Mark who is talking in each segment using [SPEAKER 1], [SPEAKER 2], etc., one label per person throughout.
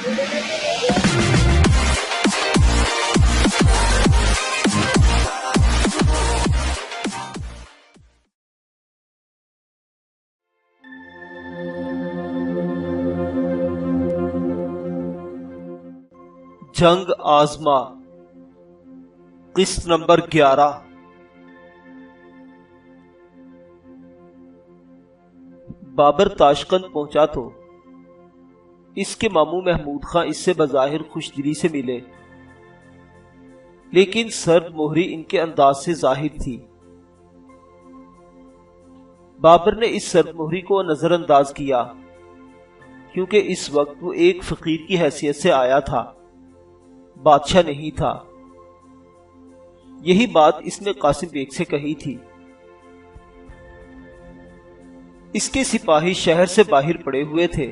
[SPEAKER 1] جنگ آزما قسط نمبر 11۔ بابر تاشقند پہنچا تو اس کے ماموں محمود خان اس سے بظاہر خوش دلی سے ملے، لیکن سرد مہری ان کے انداز سے ظاہر تھی۔ بابر نے اس سرد مہری کو نظر انداز کیا، کیونکہ اس وقت وہ ایک فقیر کی حیثیت سے آیا تھا، بادشاہ نہیں تھا۔ یہی بات اس نے قاسم بیگ سے کہی تھی۔ اس کے سپاہی شہر سے باہر پڑے ہوئے تھے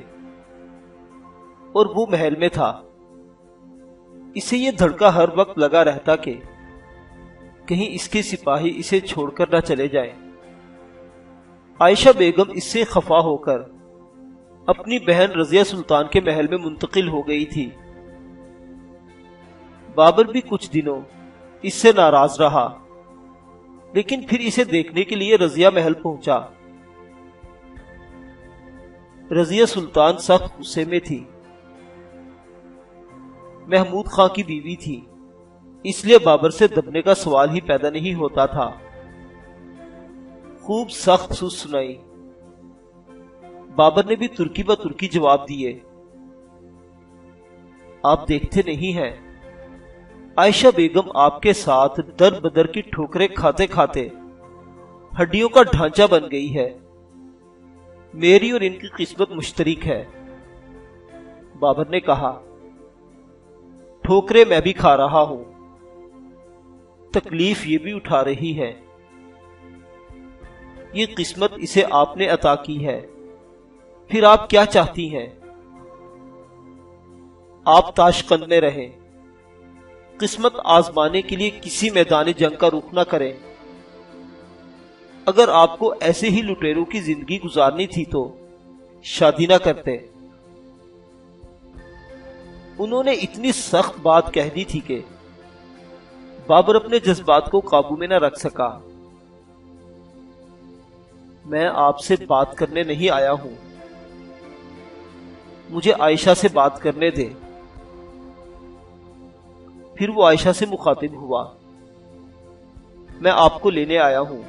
[SPEAKER 1] اور وہ محل میں تھا۔ اسے یہ دھڑکا ہر وقت لگا رہتا کہ کہیں اس کے سپاہی اسے چھوڑ کر نہ چلے جائیں۔ عائشہ بیگم اس سے خفا ہو کر اپنی بہن رضیہ سلطان کے محل میں منتقل ہو گئی تھی۔ بابر بھی کچھ دنوں اس سے ناراض رہا، لیکن پھر اسے دیکھنے کے لیے رضیہ محل پہنچا۔ رضیہ سلطان سخت غصے میں تھی۔ محمود خان کی بیوی تھی، اس لیے بابر سے دبنے کا سوال ہی پیدا نہیں ہوتا تھا۔ خوب سخت سوز سنائی۔ بابر نے بھی ترکی ب ترکی جواب دیے۔ آپ دیکھتے نہیں ہیں، عائشہ بیگم آپ کے ساتھ در بدر کی ٹھوکریں کھاتے کھاتے ہڈیوں کا ڈھانچہ بن گئی ہے۔ میری اور ان کی قسمت مشترک ہے۔ بابر نے کہا، ٹھوکریں میں بھی کھا رہا ہوں، تکلیف یہ بھی اٹھا رہی ہے۔ یہ قسمت اسے آپ نے عطا کی ہے، پھر آپ کیا چاہتی ہیں؟ آپ تاشقند میں رہیں، قسمت آزمانے کے لیے کسی میدان جنگ کا رخ نہ کریں۔ اگر آپ کو ایسے ہی لٹیروں کی زندگی گزارنی تھی تو شادی نہ کرتے۔ انہوں نے اتنی سخت بات کہہ دی تھی کہ بابر اپنے جذبات کو قابو میں نہ رکھ سکا۔ میں آپ سے بات کرنے نہیں آیا ہوں، مجھے عائشہ سے بات کرنے دے۔ پھر وہ عائشہ سے مخاطب ہوا، میں آپ کو لینے آیا ہوں۔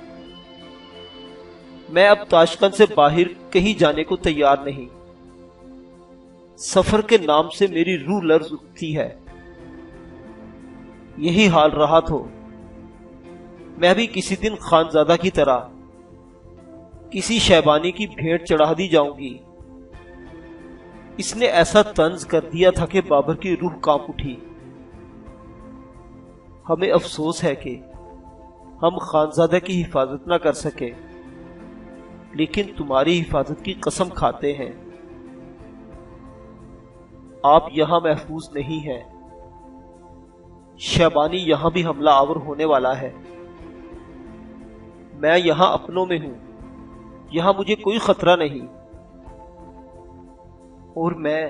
[SPEAKER 1] میں اب تاشقند سے باہر کہیں جانے کو تیار نہیں۔ سفر کے نام سے میری روح لرز اٹھتی ہے۔ یہی حال رہا تو میں بھی کسی دن خانزادہ کی طرح کسی شیبانی کی بھیڑ چڑھا دی جاؤں گی۔ اس نے ایسا طنز کر دیا تھا کہ بابر کی روح کانپ اٹھی۔ ہمیں افسوس ہے کہ ہم خانزادہ کی حفاظت نہ کر سکے، لیکن تمہاری حفاظت کی قسم کھاتے ہیں۔ آپ یہاں محفوظ نہیں ہیں، شیبانی یہاں بھی حملہ آور ہونے والا ہے۔ میں یہاں اپنوں میں ہوں، یہاں مجھے کوئی خطرہ نہیں، اور میں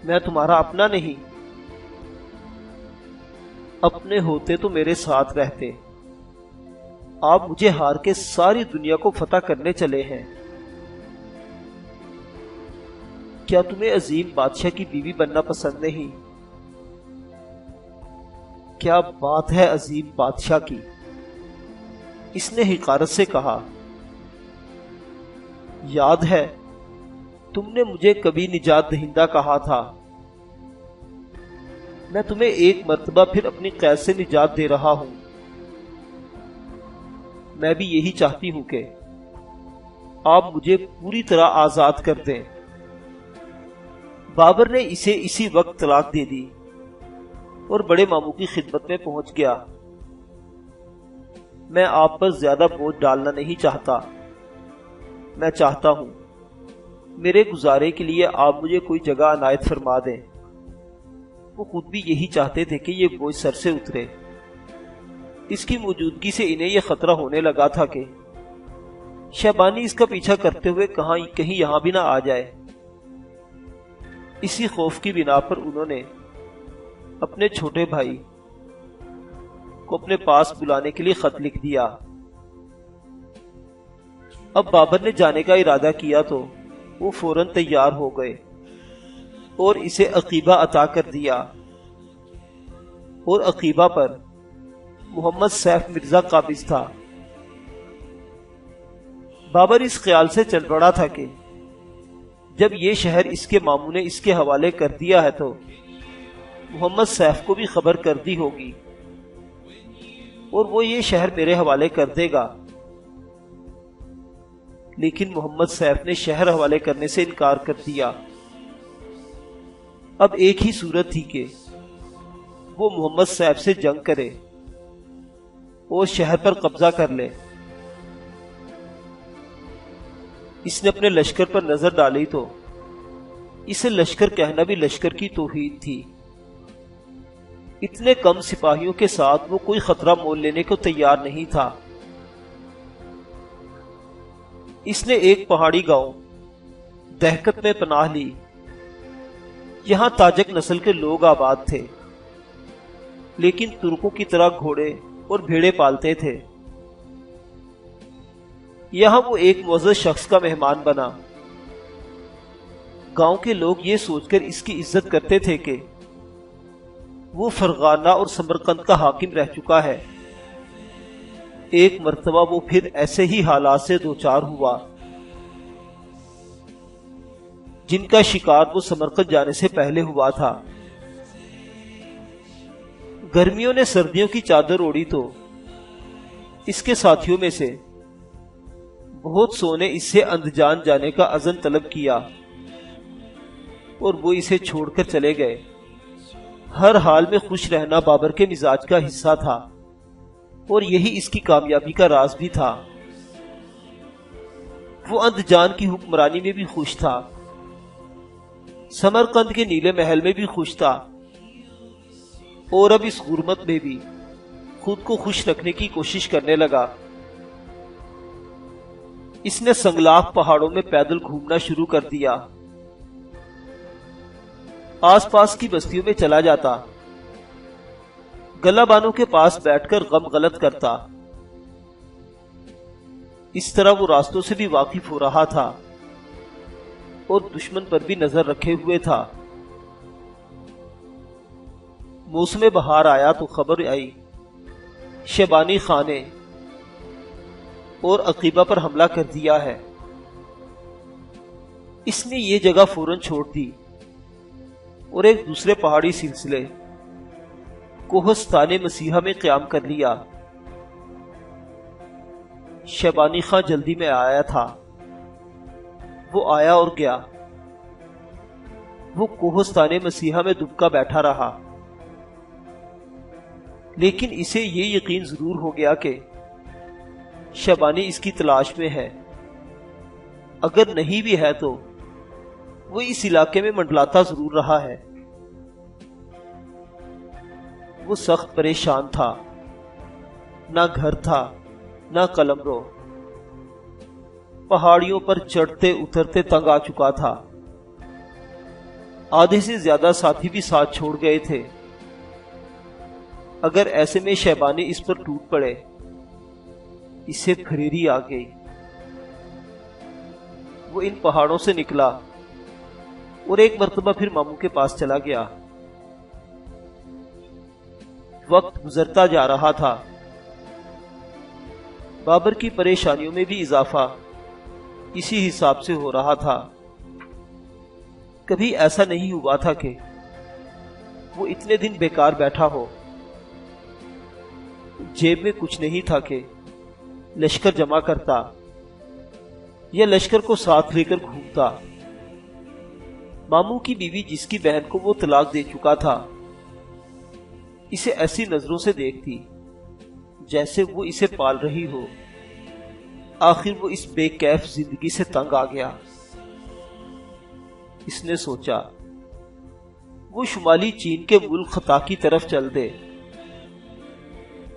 [SPEAKER 1] تمہارا اپنا نہیں۔ اپنے ہوتے تو میرے ساتھ رہتے۔ آپ مجھے ہار کے ساری دنیا کو فتح کرنے چلے ہیں۔ کیا تمہیں عظیم بادشاہ کی بیوی بننا پسند نہیں؟ کیا بات ہے عظیم بادشاہ کی، اس نے حقارت سے کہا۔ یاد ہے تم نے مجھے کبھی نجات دہندہ کہا تھا، میں تمہیں ایک مرتبہ پھر اپنی قید سے نجات دے رہا ہوں۔ میں بھی یہی چاہتی ہوں کہ آپ مجھے پوری طرح آزاد کر دیں۔ بابر نے اسے اسی وقت طلاق دے دی اور بڑے ماموں کی خدمت میں پہنچ گیا۔ میں آپ پر زیادہ بوجھ ڈالنا نہیں چاہتا، میں چاہتا ہوں میرے گزارے کے لیے آپ مجھے کوئی جگہ عنایت فرما دیں۔ وہ خود بھی یہی چاہتے تھے کہ یہ بوجھ سر سے اترے۔ اس کی موجودگی سے انہیں یہ خطرہ ہونے لگا تھا کہ شیبانی اس کا پیچھا کرتے ہوئے کہیں یہاں بھی نہ آ جائے۔ اسی خوف کی بنا پر انہوں نے اپنے چھوٹے بھائی کو اپنے پاس بلانے کے لیے خط لکھ دیا۔ اب بابر نے جانے کا ارادہ کیا تو وہ فوراً تیار ہو گئے اور اسے عقیبہ عطا کر دیا، اور عقیبہ پر محمد سیف مرزا قابض تھا۔ بابر اس خیال سے چل پڑا تھا کہ جب یہ شہر اس کے ماموں نے اس کے حوالے کر دیا ہے تو محمد سیف کو بھی خبر کر دی ہوگی اور وہ یہ شہر میرے حوالے کر دے گا۔ لیکن محمد سیف نے شہر حوالے کرنے سے انکار کر دیا۔ اب ایک ہی صورت تھی کہ وہ محمد سیف سے جنگ کرے اور شہر پر قبضہ کر لے۔ اس نے اپنے لشکر پر نظر ڈالی تو اسے لشکر کہنا بھی لشکر کی توہین تھی۔ اتنے کم سپاہیوں کے ساتھ وہ کوئی خطرہ مول لینے کو تیار نہیں تھا۔ اس نے ایک پہاڑی گاؤں دہکت میں پناہ لی۔ یہاں تاجک نسل کے لوگ آباد تھے، لیکن ترکوں کی طرح گھوڑے اور بھیڑے پالتے تھے۔ یہاں وہ ایک معزز شخص کا مہمان بنا۔ گاؤں کے لوگ یہ سوچ کر اس کی عزت کرتے تھے کہ وہ فرغانہ اور سمرقند کا حاکم رہ چکا ہے۔ ایک مرتبہ وہ پھر ایسے ہی حالات سے دوچار ہوا جن کا شکار وہ سمرقند جانے سے پہلے ہوا تھا۔ گرمیوں نے سردیوں کی چادر اوڑھی تو اس کے ساتھیوں میں سے بہت سو نے اس سے اندجان جانے کا عزم طلب کیا اور وہ اسے چھوڑ کر چلے گئے۔ ہر حال میں خوش رہنا بابر کے مزاج کا حصہ تھا اور یہی اس کی کامیابی کا راز بھی تھا۔ وہ اندجان کی حکمرانی میں بھی خوش تھا، سمرقند کے نیلے محل میں بھی خوش تھا، اور اب اس غربت میں بھی خود کو خوش رکھنے کی کوشش کرنے لگا۔ اس نے سنگلاخ پہاڑوں میں پیدل گھومنا شروع کر دیا۔ آس پاس کی بستیوں میں چلا جاتا، گلہ بانوں کے پاس بیٹھ کر غم غلط کرتا۔ اس طرح وہ راستوں سے بھی واقف ہو رہا تھا اور دشمن پر بھی نظر رکھے ہوئے تھا۔ موسم بہار آیا تو خبر آئی شیبانی خان نے اور عقیبہ پر حملہ کر دیا ہے۔ اس نے یہ جگہ فوراً چھوڑ دی اور ایک دوسرے پہاڑی سلسلے کوہستان مسیحا میں قیام کر لیا۔ شیبانی خان جلدی میں آیا تھا۔ وہ آیا اور گیا۔ وہ کوہستان مسیحا میں دبکا بیٹھا رہا، لیکن اسے یہ یقین ضرور ہو گیا کہ شیبانی اس کی تلاش میں ہے۔ اگر نہیں بھی ہے تو وہ اس علاقے میں منڈلاتا ضرور رہا ہے۔ وہ سخت پریشان تھا، نہ گھر تھا نہ قلمرو، پہاڑیوں پر چڑھتے اترتے تنگ آ چکا تھا۔ آدھے سے زیادہ ساتھی بھی ساتھ چھوڑ گئے تھے۔ اگر ایسے میں شیبانی اس پر ٹوٹ پڑے، اسے پھریری آ گئی۔ وہ ان پہاڑوں سے نکلا اور ایک مرتبہ پھر ماموں کے پاس چلا گیا۔ وقت گزرتا جا رہا تھا۔ بابر کی پریشانیوں میں بھی اضافہ اسی حساب سے ہو رہا تھا۔ کبھی ایسا نہیں ہوا تھا کہ وہ اتنے دن بیکار بیٹھا ہو، جیب میں کچھ نہیں تھا کہ لشکر جمع کرتا یا لشکر کو ساتھ لے کر گھومتا۔ ماموں کی بیوی جس کی بہن کو وہ طلاق دے چکا تھا، اسے ایسی نظروں سے دیکھتی جیسے وہ اسے پال رہی ہو۔ آخر وہ اس بے کیف زندگی سے تنگ آ گیا۔ اس نے سوچا وہ شمالی چین کے ملک خطا کی طرف چل دے۔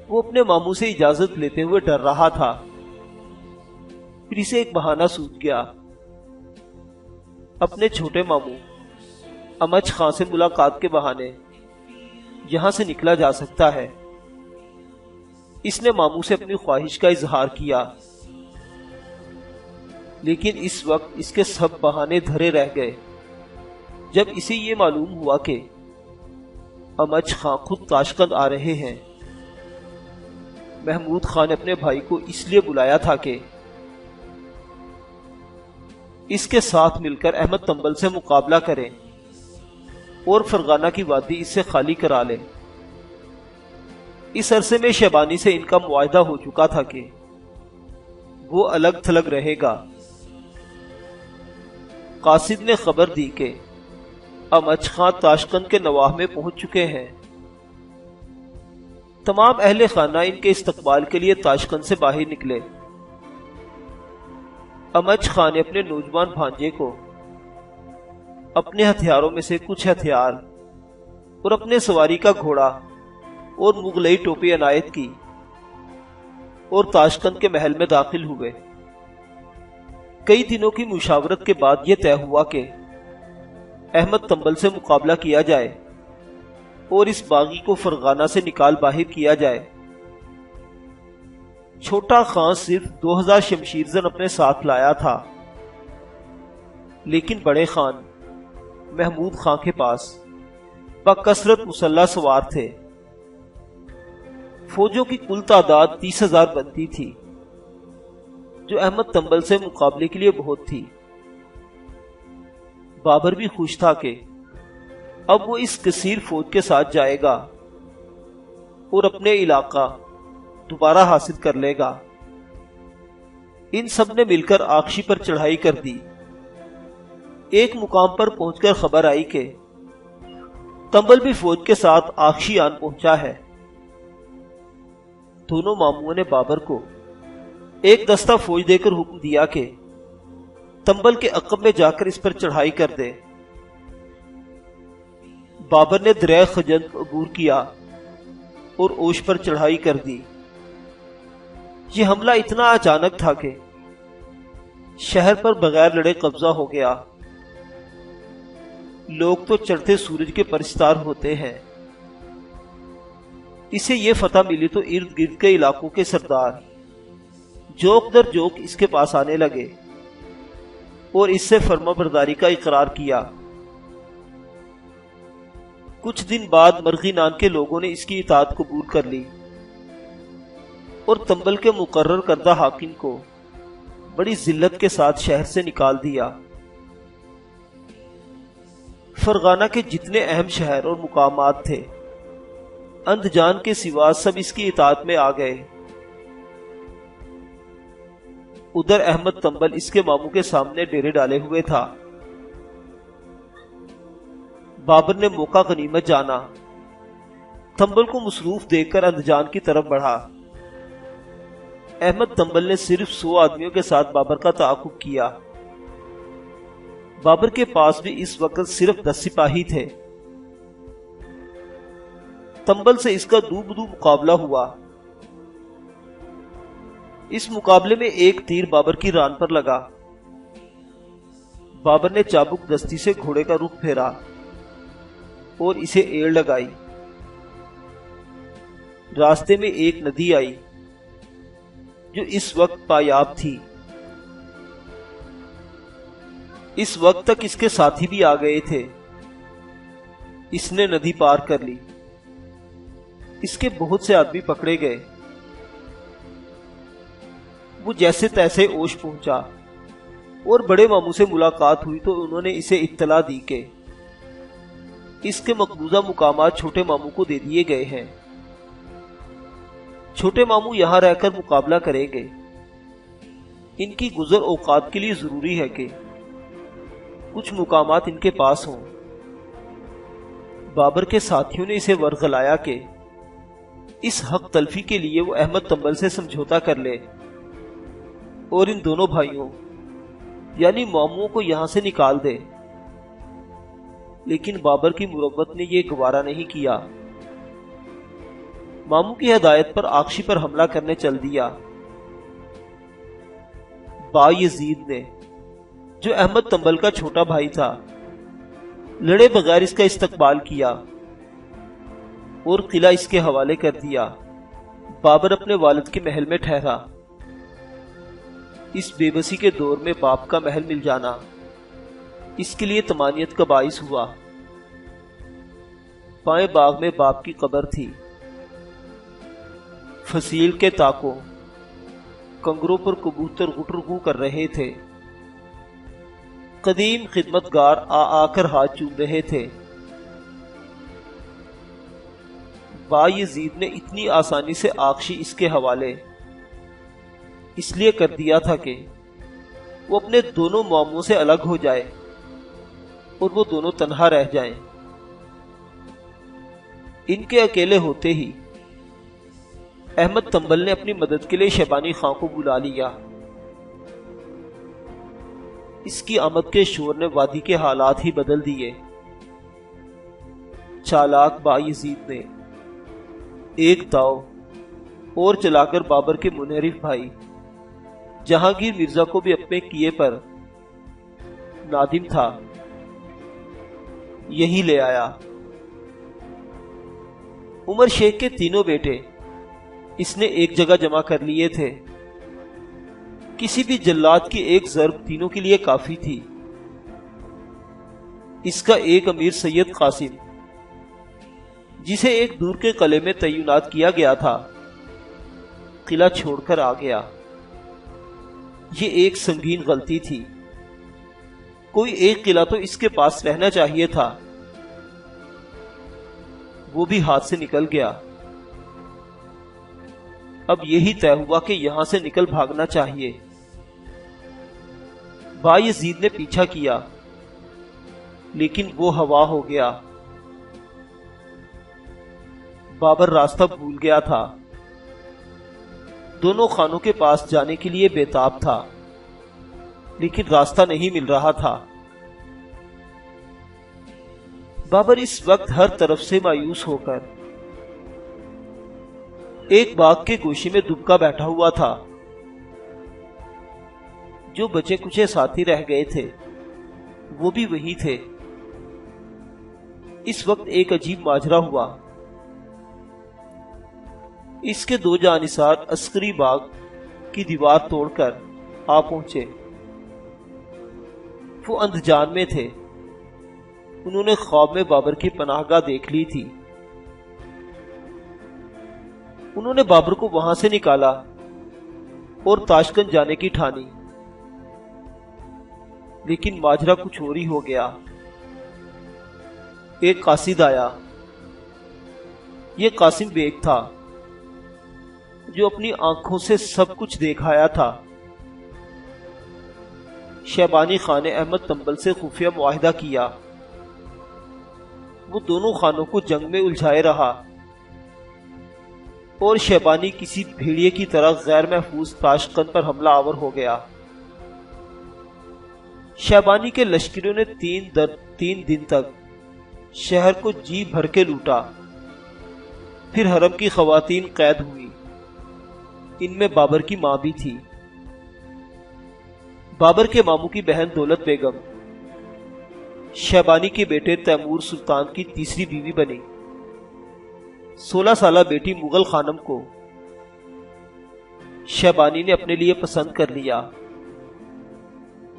[SPEAKER 1] وہ اپنے ماموں سے اجازت لیتے ہوئے ڈر رہا تھا، پھر اسے ایک بہانہ سوجھ گیا۔ اپنے چھوٹے ماموں امجد خان سے ملاقات کے بہانے یہاں سے نکلا جا سکتا ہے۔ اس نے ماموں سے اپنی خواہش کا اظہار کیا، لیکن اس وقت اس کے سب بہانے دھرے رہ گئے جب اسے یہ معلوم ہوا کہ امجد خان خود تاشقند آ رہے ہیں۔ محمود خان نے اپنے بھائی کو اس لیے بلایا تھا کہ اس کے ساتھ مل کر احمد تنبل سے مقابلہ کریں اور فرغانہ کی وادی اس سے خالی کرا لیں۔ اس عرصے میں شیبانی سے ان کا معاہدہ ہو چکا تھا کہ وہ الگ تھلگ رہے گا۔ قاصد نے خبر دی کہ امجد خان تاشقند کے نواح میں پہنچ چکے ہیں۔ تمام اہل خانہ ان کے استقبال کے لیے تاشقند سے باہر نکلے۔ امجد خان نے اپنے نوجوان بھانجے کو اپنے ہتھیاروں میں سے کچھ ہتھیار اور اپنے سواری کا گھوڑا اور مغلئی ٹوپی عنایت کی اور تاشقند کے محل میں داخل ہوئے۔ کئی دنوں کی مشاورت کے بعد یہ طے ہوا کہ احمد تنبل سے مقابلہ کیا جائے اور اس باغی کو فرغانہ سے نکال باہر کیا جائے۔ چھوٹا خان صرف 2000 شمشیر زن اپنے ساتھ لایا تھا، لیکن بڑے خان محمود خان کے پاس بکثرت مسلح سوار تھے۔ فوجوں کی کل تعداد 30,000 بنتی تھی، جو احمد تنبل سے مقابلے کے لیے بہت تھی۔ بابر بھی خوش تھا کہ اب وہ اس کثیر فوج کے ساتھ جائے گا اور اپنے علاقہ دوبارہ حاصل کر لے گا۔ ان سب نے مل کر آکشی پر چڑھائی کر دی۔ ایک مقام پر پہنچ کر خبر آئی کہ تنبل بھی فوج کے ساتھ آکشی آن پہنچا ہے۔ دونوں ماموں نے بابر کو ایک دستہ فوج دے کر حکم دیا کہ تنبل کے عقب میں جا کر اس پر چڑھائی کر دے۔ بابر نے دریا خجند عبور کیا اور اوش پر چڑھائی کر دی۔ یہ حملہ اتنا اچانک تھا کہ شہر پر بغیر لڑے قبضہ ہو گیا۔ لوگ تو چڑھتے سورج کے پرستار ہوتے ہیں۔ اسے یہ فتح ملی تو ارد گرد کے علاقوں کے سردار جوک در جوک اس کے پاس آنے لگے اور اس سے فرما برداری کا اقرار کیا۔ کچھ دن بعد مرغی نان کے لوگوں نے اس کی اطاعت قبول کر لی اور تنبل کے مقرر کردہ حاکم کو بڑی ذلت کے ساتھ شہر سے نکال دیا۔ فرغانہ کے جتنے اہم شہر اور مقامات تھے، اندجان کے سوا سب اس کی اطاعت میں آ گئے۔ ادھر احمد تنبل اس کے ماموں کے سامنے ڈیرے ڈالے ہوئے تھا۔ بابر نے موقع غنیمت جانا، تنبل کو مصروف دیکھ کر اندجان کی طرف بڑھا۔ احمد تنبل نے صرف 100 آدمیوں کے ساتھ بابر کا تعاقب کیا۔ بابر کے پاس بھی اس وقت صرف 10 سپاہی تھے۔ تنبل سے اس کا دو بدو مقابلہ ہوا۔ اس مقابلے میں ایک تیر بابر کی ران پر لگا۔ بابر نے چابک دستی سے گھوڑے کا رخ پھیرا اور اسے ایڑ لگائی۔ راستے میں ایک ندی آئی جو اس وقت پایاب تھی۔ اس وقت تک اس کے ساتھی بھی آ گئے تھے۔ اس نے ندی پار کر لی۔ اس کے بہت سے آدمی پکڑے گئے۔ وہ جیسے تیسے اوش پہنچا اور بڑے ماموں سے ملاقات ہوئی تو انہوں نے اسے اطلاع دی کہ اس کے مقبوضہ مقامات چھوٹے ماموں کو دے دیے گئے ہیں۔ چھوٹے ماموں یہاں رہ کر مقابلہ کریں گے۔ ان کی گزر اوقات کے لیے ضروری ہے کہ کچھ مقامات ان کے پاس ہوں۔ بابر کے ساتھیوں نے اسے ورغلایا کہ اس حق تلفی کے لیے وہ احمد تنبل سے سمجھوتا کر لے اور ان دونوں بھائیوں یعنی ماموں کو یہاں سے نکال دے، لیکن بابر کی مروت نے یہ گوارا نہیں کیا۔ ماموں کی ہدایت پر آکشی پر حملہ کرنے چل دیا۔ با یزید نے، جو احمد تنبل کا چھوٹا بھائی تھا، لڑے بغیر اس کا استقبال کیا اور قلعہ اس کے حوالے کر دیا۔ بابر اپنے والد کے محل میں ٹھہرا۔ اس بے بسی کے دور میں باپ کا محل مل جانا اس کے لیے طمانینت کا باعث ہوا۔ بائیں باغ میں باپ کی قبر تھی۔ فصیل کے تاکوں کنگروں پر کبوتر غٹرغو کر رہے تھے۔ قدیم خدمتگار آ کر ہاتھ چوم رہے تھے۔ بایزید نے اتنی آسانی سے آغشی اس کے حوالے اس لیے کر دیا تھا کہ وہ اپنے دونوں معاموں سے الگ ہو جائے اور وہ دونوں تنہا رہ جائیں۔ ان کے اکیلے ہوتے ہی احمد تنبل نے اپنی مدد کے لیے شیبانی خان کو بلا لیا۔ اس کی آمد کے شور نے وادی کے حالات ہی بدل دیے۔ چالاک بایزید نے ایک داؤ اور چلا کر بابر کے منحرف بھائی جہانگیر مرزا کو بھی اپنے کیے پر نادم تھا یہی لے آیا۔ عمر شیخ کے تینوں بیٹے اس نے ایک جگہ جمع کر لیے تھے۔ کسی بھی جلاد کی ایک ضرب تینوں کے لیے کافی تھی۔ اس کا ایک امیر سید قاسم جسے ایک دور کے قلعے میں تعینات کیا گیا تھا قلعہ چھوڑ کر آ گیا۔ یہ ایک سنگین غلطی تھی۔ کوئی ایک قلعہ تو اس کے پاس رہنا چاہیے تھا، وہ بھی ہاتھ سے نکل گیا۔ اب یہی طے ہوا کہ یہاں سے نکل بھاگنا چاہیے۔ بایزید نے پیچھا کیا لیکن وہ ہوا ہو گیا۔ بابر راستہ بھول گیا تھا۔ دونوں خانوں کے پاس جانے کے لیے بےتاب تھا لیکن راستہ نہیں مل رہا تھا۔ بابر اس وقت ہر طرف سے مایوس ہو کر ایک باغ کے گوشے میں دبکا بیٹھا ہوا تھا۔ جو بچے کچھ ساتھی رہ گئے تھے وہ بھی وہی تھے۔ اس وقت ایک عجیب ماجرا ہوا۔ اس کے دو جانثار عسکری باغ کی دیوار توڑ کر آ پہنچے۔ وہ اندجان میں تھے۔ انہوں نے خواب میں بابر کی پناہ گاہ دیکھ لی تھی۔ انہوں نے بابر کو وہاں سے نکالا اور تاشکند جانے کی ٹھانی، لیکن ماجرا کچھ اور ہی ہو گیا۔ ایک قاصد آیا۔ یہ قاسم بیگ تھا جو اپنی آنکھوں سے سب کچھ دیکھ آیا تھا۔ شیبانی خان نے احمد تنبل سے خفیہ معاہدہ کیا۔ وہ دونوں خانوں کو جنگ میں الجھائے رہا اور شیبانی کسی بھیڑیے کی طرح غیر محفوظ تاشقند پر حملہ آور ہو گیا۔ شیبانی کے لشکریوں نے تین دن تک شہر کو جی بھر کے لوٹا۔ پھر حرم کی خواتین قید ہوئی، ان میں بابر کی ماں بھی تھی۔ بابر کے ماموں کی بہن دولت بیگم شیبانی کے بیٹے تیمور سلطان کی تیسری بیوی بنی۔ 16 سالہ بیٹی مغل خانم کو شیبانی نے اپنے لیے پسند کر لیا،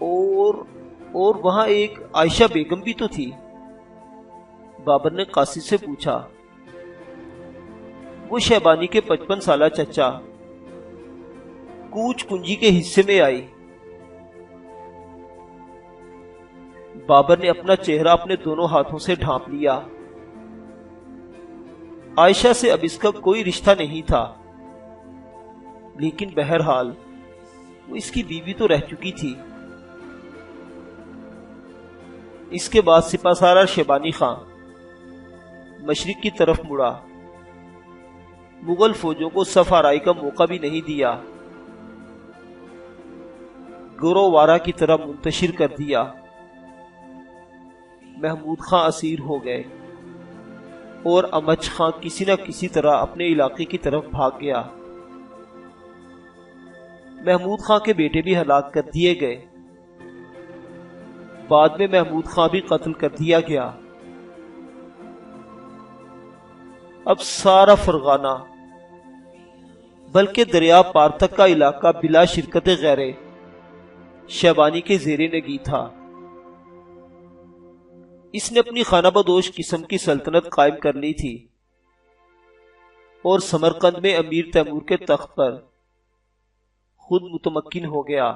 [SPEAKER 1] اور وہاں ایک عائشہ بیگم بھی تو تھی۔ بابر نے قاصد سے پوچھا۔ وہ شیبانی کے 55 سالہ چچا کوچ کنجی کے حصے میں آئی۔ بابر نے اپنا چہرہ اپنے دونوں ہاتھوں سے ڈھانپ لیا۔ عائشہ سے اب اس کا کوئی رشتہ نہیں تھا، لیکن بہرحال وہ اس کی بیوی تو رہ چکی تھی۔ اس کے بعد سپہ سالار شیبانی خان مشرق کی طرف مڑا۔ مغل فوجوں کو صف آرائی کا موقع بھی نہیں دیا، گروہ وارہ کی طرح منتشر کر دیا۔ محمود خان اسیر ہو گئے اور امچ خان کسی نہ کسی طرح اپنے علاقے کی طرف بھاگ گیا۔ محمود خان کے بیٹے بھی ہلاک کر دیے گئے۔ بعد میں محمود خان بھی قتل کر دیا گیا۔ اب سارا فرغانہ بلکہ دریا پار تک کا علاقہ بلا شرکت غیرے شیبانی کے زیر نگی تھا۔ اس نے اپنی خانہ بدوش قسم کی سلطنت قائم کر لی تھی اور سمرقند میں امیر تیمور کے تخت پر خود متمکن ہو گیا۔